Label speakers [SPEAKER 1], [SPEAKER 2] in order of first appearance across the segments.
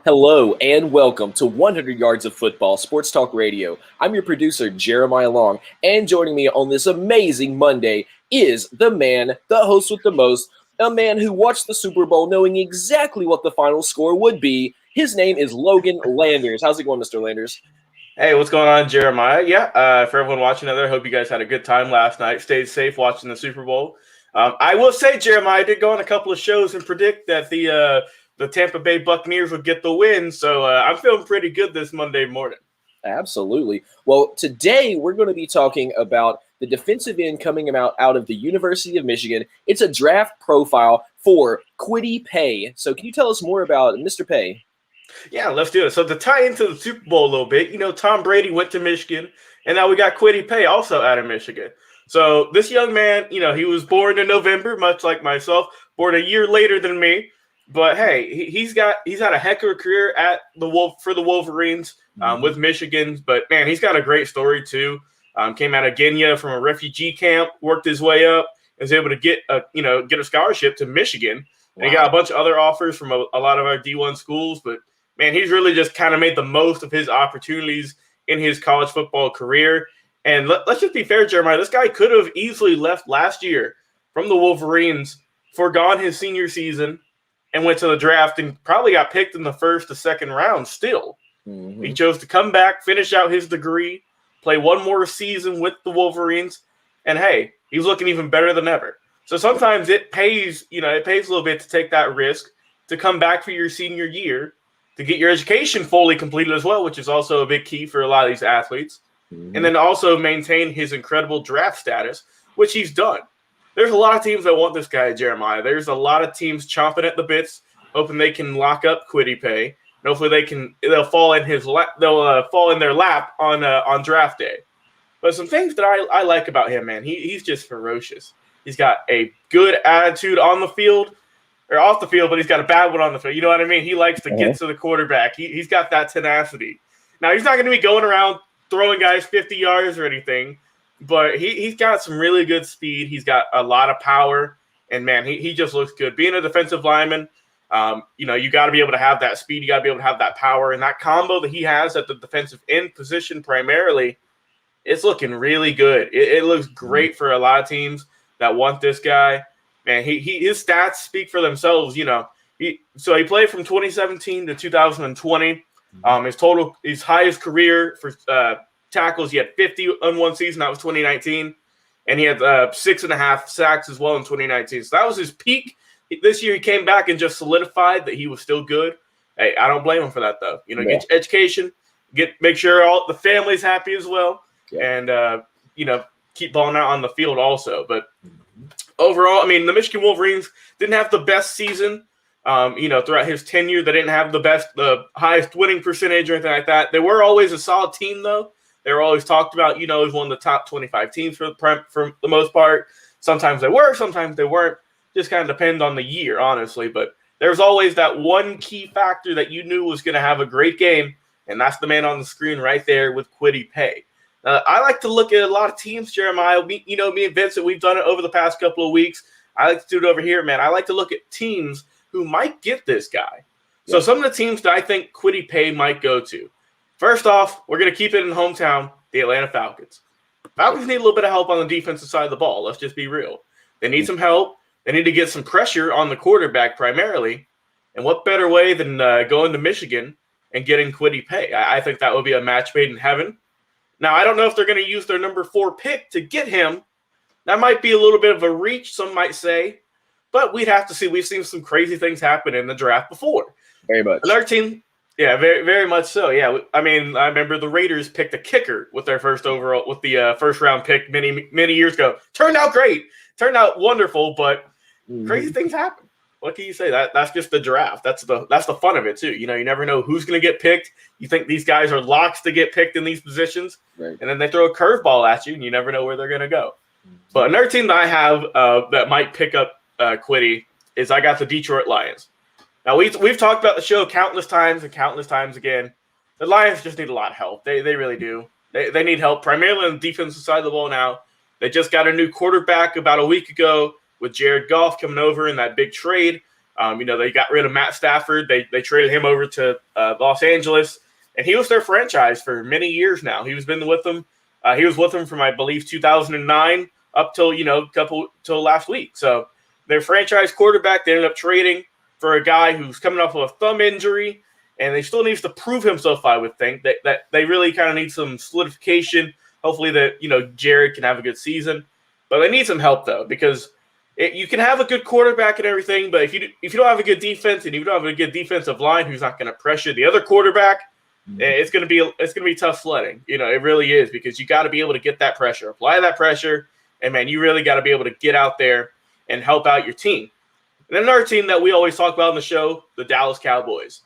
[SPEAKER 1] Hello and welcome to 100 Yards of Football Sports Talk Radio. I'm your producer, Jeremiah Long, and joining me on this amazing Monday is the man, the host with the most, a man who watched the Super Bowl knowing exactly what the final score would be. His name is Logan Landers. How's it going, Mr. Landers?
[SPEAKER 2] Hey, what's going on, Jeremiah? For everyone watching out there, hope you guys had a good time last night. Stayed safe watching the Super Bowl. I will say, Jeremiah, I did go on a couple of shows and predict that the Tampa Bay Buccaneers would get the win, so I'm feeling pretty good this Monday morning.
[SPEAKER 1] Absolutely. Well, today we're going to be talking about the defensive end coming out of the University of Michigan. It's a draft profile for Kwity Paye. So can you tell us more about Mr. Paye?
[SPEAKER 2] Yeah, let's do it. So to tie into the Super Bowl a little bit, Tom Brady went to Michigan, and now we got Kwity Paye also out of Michigan. So this young man, he was born in November, much like myself, born a year later than me. But hey, he's had a heck of a career for the Wolverines with Michigan. But man, he's got a great story too. Came out of Kenya from a refugee camp, worked his way up, and was able to get a scholarship to Michigan. And he got a bunch of other offers from a lot of our D1 schools. But man, he's really just kind of made the most of his opportunities in his college football career. And let's just be fair, Jeremiah. This guy could have easily left last year from the Wolverines, forgone his senior season, and went to the draft and probably got picked in the first or second round still. Mm-hmm. He chose to come back, finish out his degree, play one more season with the Wolverines, and hey, he's looking even better than ever. So sometimes it pays a little bit to take that risk, to come back for your senior year, to get your education fully completed as well, which is also a big key for a lot of these athletes, and then also maintain his incredible draft status, which he's done. There's a lot of teams that want this guy, Jeremiah. There's a lot of teams chomping at the bits, hoping they can lock up Kwity Paye. And hopefully they'll fall in his lap. They'll fall in their lap on draft day. But some things that I like about him, man, he's just ferocious. He's got a good attitude on the field or off the field, but he's got a bad one on the field. You know what I mean? He likes to get to the quarterback. He's got that tenacity. Now he's not going to be going around throwing guys 50 yards or anything. But he's got some really good speed. He's got a lot of power. And, man, he just looks good. Being a defensive lineman, you got to be able to have that speed. You got to be able to have that power. And that combo that he has at the defensive end position primarily, it's looking really good. It looks great for a lot of teams that want this guy. Man, his stats speak for themselves. He played from 2017 to 2020. His highest career for tackles, he had 50 in one season. That was 2019, and he had 6.5 sacks as well in 2019. So that was his peak. This year he came back and just solidified that he was still good. Hey, I don't blame him for that though. Get your education, make sure all the family's happy as well, and keep balling out on the field also. But overall, I mean, the Michigan Wolverines didn't have the best season. Throughout his tenure, they didn't have the highest winning percentage or anything like that. They were always a solid team though. They were always talked about, as one of the top 25 teams for the most part. Sometimes they were, sometimes they weren't. Just kind of depends on the year, honestly. But there's always that one key factor that you knew was going to have a great game, and that's the man on the screen right there with Kwity Paye. I like to look at a lot of teams, Jeremiah. Me and Vincent, we've done it over the past couple of weeks. I like to do it over here, man. I like to look at teams who might get this guy. So some of the teams that I think Kwity Paye might go to. First off, we're going to keep it in hometown, the Atlanta Falcons. Falcons need a little bit of help on the defensive side of the ball. Let's just be real. They need some help. They need to get some pressure on the quarterback primarily. And what better way than going to Michigan and getting Kwity Paye? I think that would be a match made in heaven. Now, I don't know if they're going to use their number 4 pick to get him. That might be a little bit of a reach, some might say. But we'd have to see. We've seen some crazy things happen in the draft before.
[SPEAKER 1] Very much.
[SPEAKER 2] Another team, yeah, very, very much so. Yeah, I mean, I remember the Raiders picked a kicker with their first round pick many years ago. Turned out great, turned out wonderful, but crazy things happen. What can you say? That's just the draft. That's the fun of it too. You never know who's going to get picked. You think these guys are locks to get picked in these positions, right? And then they throw a curveball at you, and you never know where they're going to go. But another team that I have that might pick up Kwity is I got the Detroit Lions. Now, we've talked about the show countless times and countless times again. The Lions just need a lot of help. They really do. They need help, primarily on the defensive side of the ball now. They just got a new quarterback about a week ago with Jared Goff coming over in that big trade. They got rid of Matt Stafford. They traded him over to Los Angeles, and he was their franchise for many years now. He was been with them. He was with them from, I believe, 2009 up till till last week. So their franchise quarterback, they ended up trading for a guy who's coming off of a thumb injury, and they still needs to prove himself. I would think that they really kind of need some solidification. Hopefully that Jared can have a good season, but they need some help though, because you can have a good quarterback and everything, but if you don't have a good defense and you don't have a good defensive line who's not going to pressure the other quarterback, it's going to be tough sledding. It really is, because you got to be able to get that pressure, apply that pressure, and man, you really got to be able to get out there and help out your team. And then another team that we always talk about on the show, the Dallas Cowboys,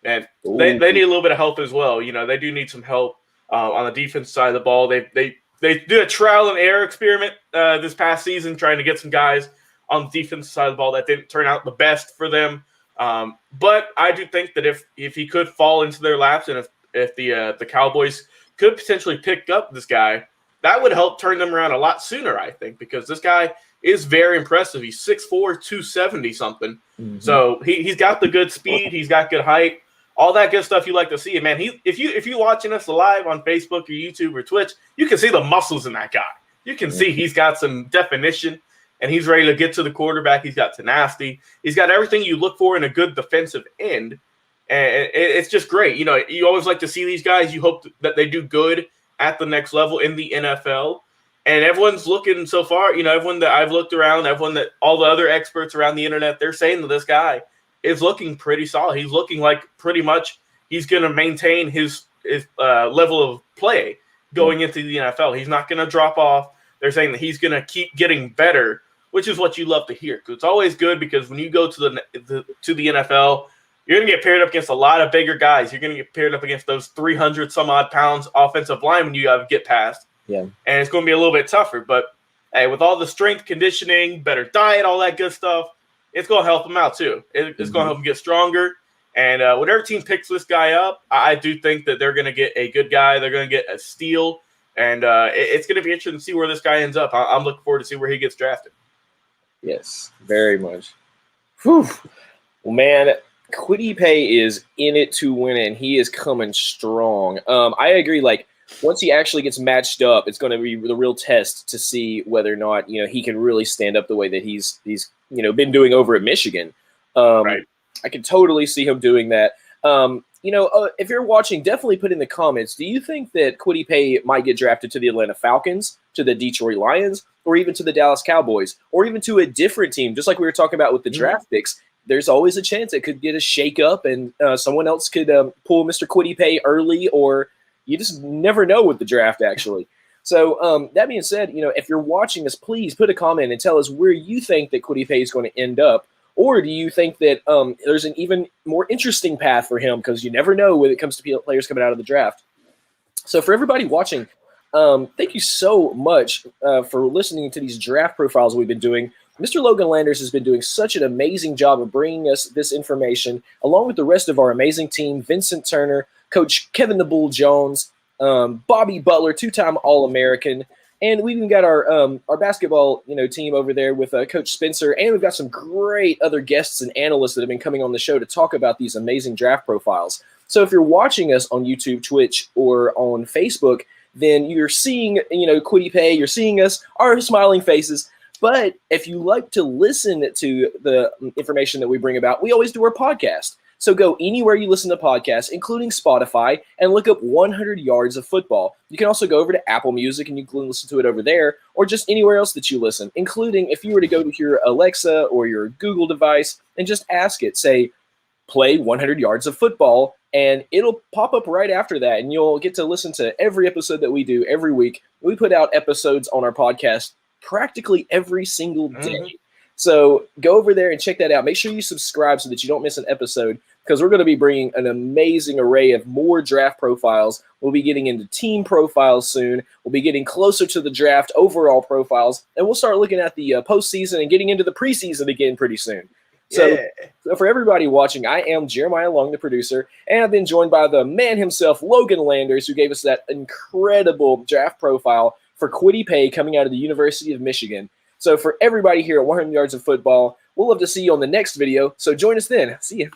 [SPEAKER 2] and they need a little bit of help as well. They do need some help on the defense side of the ball. They did a trial and error experiment this past season, trying to get some guys on the defensive side of the ball that didn't turn out the best for them. But I do think that if he could fall into their laps, and if the Cowboys could potentially pick up this guy, that would help turn them around a lot sooner, I think, because this guy is very impressive. He's 6'4", 270 something. Mm-hmm. So he's got the good speed. He's got good height. All that good stuff you like to see. And man, if you're watching us live on Facebook or YouTube or Twitch, you can see the muscles in that guy. You can see he's got some definition, and he's ready to get to the quarterback. He's got tenacity. He's got everything you look for in a good defensive end. And it's just great. You always like to see these guys. You hope that they do good at the next level in the NFL. And everyone's looking so far, everyone that I've looked around, all the other experts around the internet, they're saying that this guy is looking pretty solid. He's looking like pretty much he's going to maintain his level of play going into the NFL. He's not going to drop off. They're saying that he's going to keep getting better, which is what you love to hear. Because it's always good, because when you go to the NFL, you're going to get paired up against a lot of bigger guys. You're going to get paired up against those 300 some odd pounds offensive linemen you have to get past. Yeah. And it's going to be a little bit tougher. But hey, with all the strength conditioning, better diet, all that good stuff, it's going to help him out too. It's going to help him get stronger. And whatever team picks this guy up, I do think that they're going to get a good guy. They're going to get a steal. And it's going to be interesting to see where this guy ends up. I'm looking forward to see where he gets drafted.
[SPEAKER 1] Yes, very much. Whew. Well, man, Kwity Paye is in it to win it, and he is coming strong. I agree. Like, once he actually gets matched up, it's going to be the real test to see whether or not he can really stand up the way that he's been doing over at Michigan. Right. I can totally see him doing that. If you're watching, definitely put in the comments, do you think that Kwity Paye might get drafted to the Atlanta Falcons, to the Detroit Lions, or even to the Dallas Cowboys, or even to a different team? Just like we were talking about with the draft picks, there's always a chance it could get a shake-up and someone else could pull Mr. Kwity Paye early, or you just never know with the draft, actually. So that being said, if you're watching this, please put a comment and tell us where you think that Kwity Paye is going to end up. Or do you think that there's an even more interesting path for him? Because you never know when it comes to players coming out of the draft. So for everybody watching, thank you so much for listening to these draft profiles we've been doing. Mr. Logan Landers has been doing such an amazing job of bringing us this information, along with the rest of our amazing team, Vincent Turner, Coach Kevin the Bull Jones, Bobby Butler, two-time All-American, and we even got our basketball team over there with Coach Spencer, and we've got some great other guests and analysts that have been coming on the show to talk about these amazing draft profiles. So if you're watching us on YouTube, Twitch, or on Facebook, then you're seeing Kwity Paye, you're seeing us, our smiling faces. But if you like to listen to the information that we bring about, we always do our podcast. So go anywhere you listen to podcasts, including Spotify, and look up 100 Yards of Football. You can also go over to Apple Music, and you can listen to it over there, or just anywhere else that you listen, including if you were to go to your Alexa or your Google device and just ask it, say, play 100 Yards of Football, and it'll pop up right after that, and you'll get to listen to every episode that we do every week. We put out episodes on our podcast practically every single day. Mm-hmm. So go over there and check that out. Make sure you subscribe so that you don't miss an episode, because we're going to be bringing an amazing array of more draft profiles. We'll be getting into team profiles soon. We'll be getting closer to the draft overall profiles, and we'll start looking at the postseason and getting into the preseason again pretty soon. So for everybody watching, I am Jeremiah Long, the producer, and I've been joined by the man himself, Logan Landers, who gave us that incredible draft profile for Kwity Paye coming out of the University of Michigan. So for everybody here at 100 Yards of Football, We'll love to see you on the next video, so join us then. See ya.